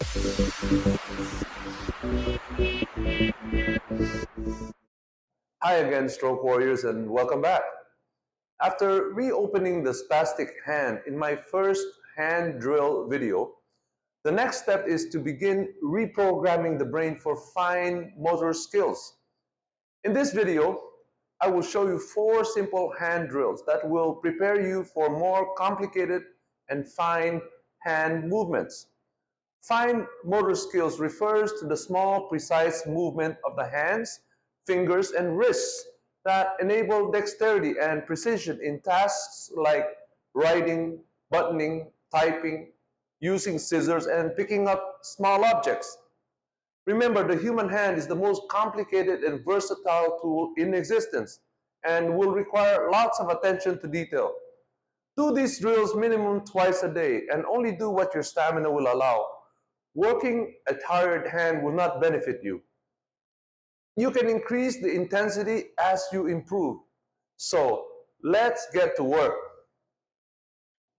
Hi again, stroke warriors, and welcome back. After reopening the spastic hand in my first hand drill video, the next step is to begin reprogramming the brain for fine motor skills. In this video, I will show you 4 simple hand drills that will prepare you for more complicated and fine hand movements. Fine motor skills refers to the small, precise movement of the hands, fingers, and wrists that enable dexterity and precision in tasks like writing, buttoning, typing, using scissors, and picking up small objects. Remember, the human hand is the most complicated and versatile tool in existence and will require lots of attention to detail. Do these drills minimum twice a day and only do what your stamina will allow. Working a tired hand will not benefit you. You can increase the intensity as you improve. So let's get to work.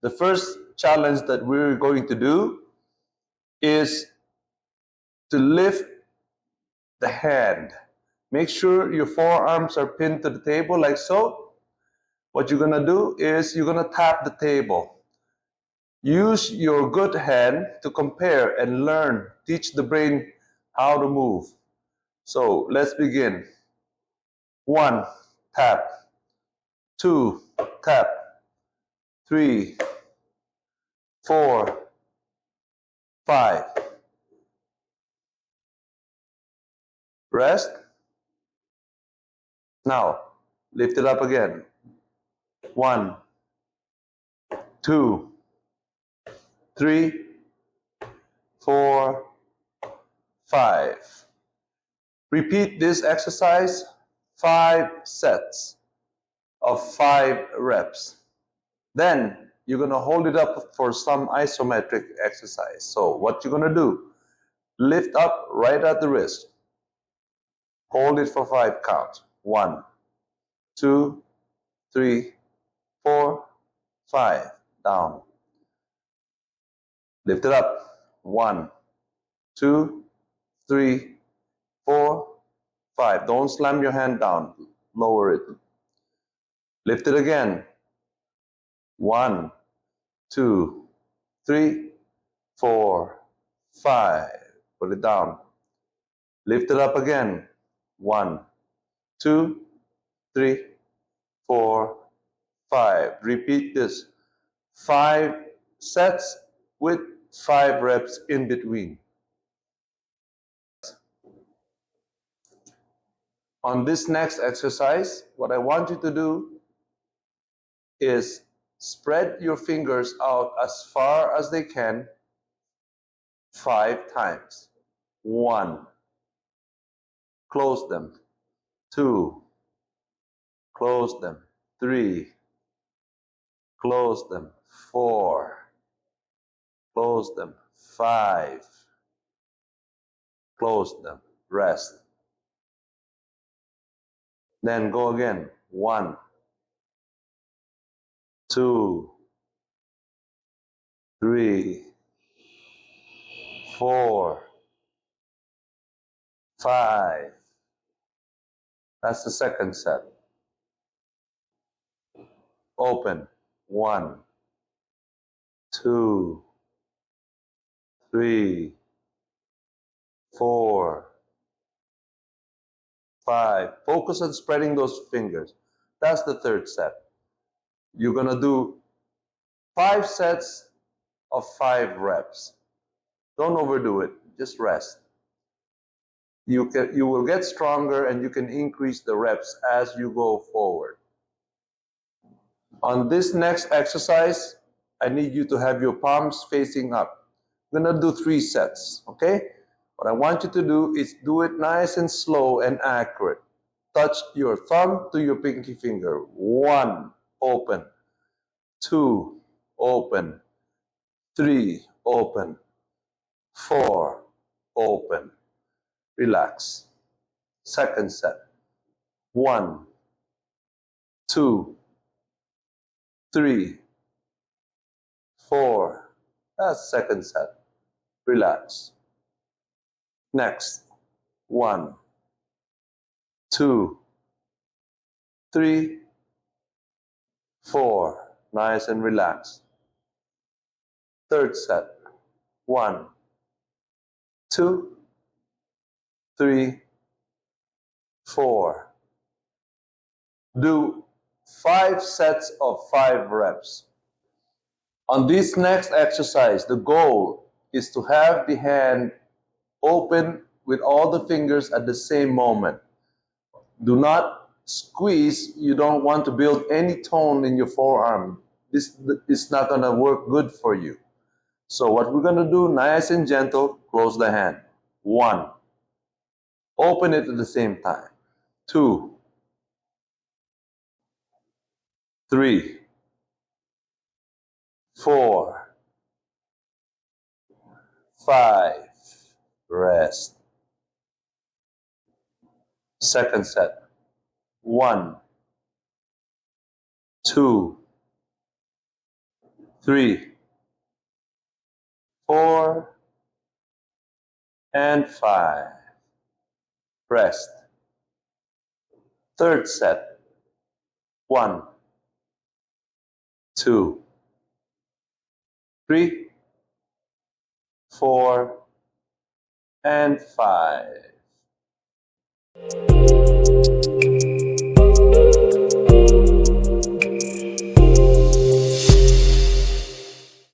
The first challenge that we're going to do is to lift the hand. Make sure your forearms are pinned to the table like so. What you're going to do is you're going to tap the table. Use your good hand to compare and learn. Teach the brain how to move. So let's begin. 1, tap. 2, tap. 3, 4, 5. Rest. Now, lift it up again. 1, 2, 3, 4, 5. Repeat this exercise 5 sets of 5 reps. Then you're going to hold it up for some isometric exercise. So what you're going to do, lift up right at the wrist. Hold it for 5 counts. 1, 2, 3, 4, 5. Down. Lift it up. 1, 2, 3, 4, 5. Don't slam your hand down. Lower it. Lift it again. 1, 2, 3, 4, 5. Put it down. Lift it up again. 1, 2, 3, 4, 5. Repeat this 5 sets with 5 reps in between. On this next exercise, what I want you to do is spread your fingers out as far as they can 5 times. 1, close them. 2, close them. 3, close them. 4, close them. 5, close them. Rest. Then go again. 1, 2, 3, 4, 5. That's the second set. Open. 1, 2, 3, 4, 5. Focus on spreading those fingers. That's the third set. You're going to do 5 sets of 5 reps. Don't overdo it. Just rest. You will get stronger and you can increase the reps as you go forward. On this next exercise, I need you to have your palms facing up. I'm going to do 3 sets, okay? What I want you to do is do it nice and slow and accurate. Touch your thumb to your pinky finger. 1, open. 2, open. 3, open. 4, open. Relax. Second set. 1, 2, 3, 4. That's second set. relax. Next, 1, 2, 3, 4. Nice and relaxed. Third set. 1, 2, 3, 4. Do 5 sets of 5 reps. On this next exercise, the goal is to have the hand open with all the fingers at the same moment. Do not squeeze. You don't want to build any tone in your forearm. This is not going to work good for you. So what we're going to do, nice and gentle, close the hand. 1. Open it at the same time. 2, 3, 4, 5. Rest. Second set. 1, 2, 3, 4, and 5. Rest. Third set. 1, 2, 3, 4, and 5.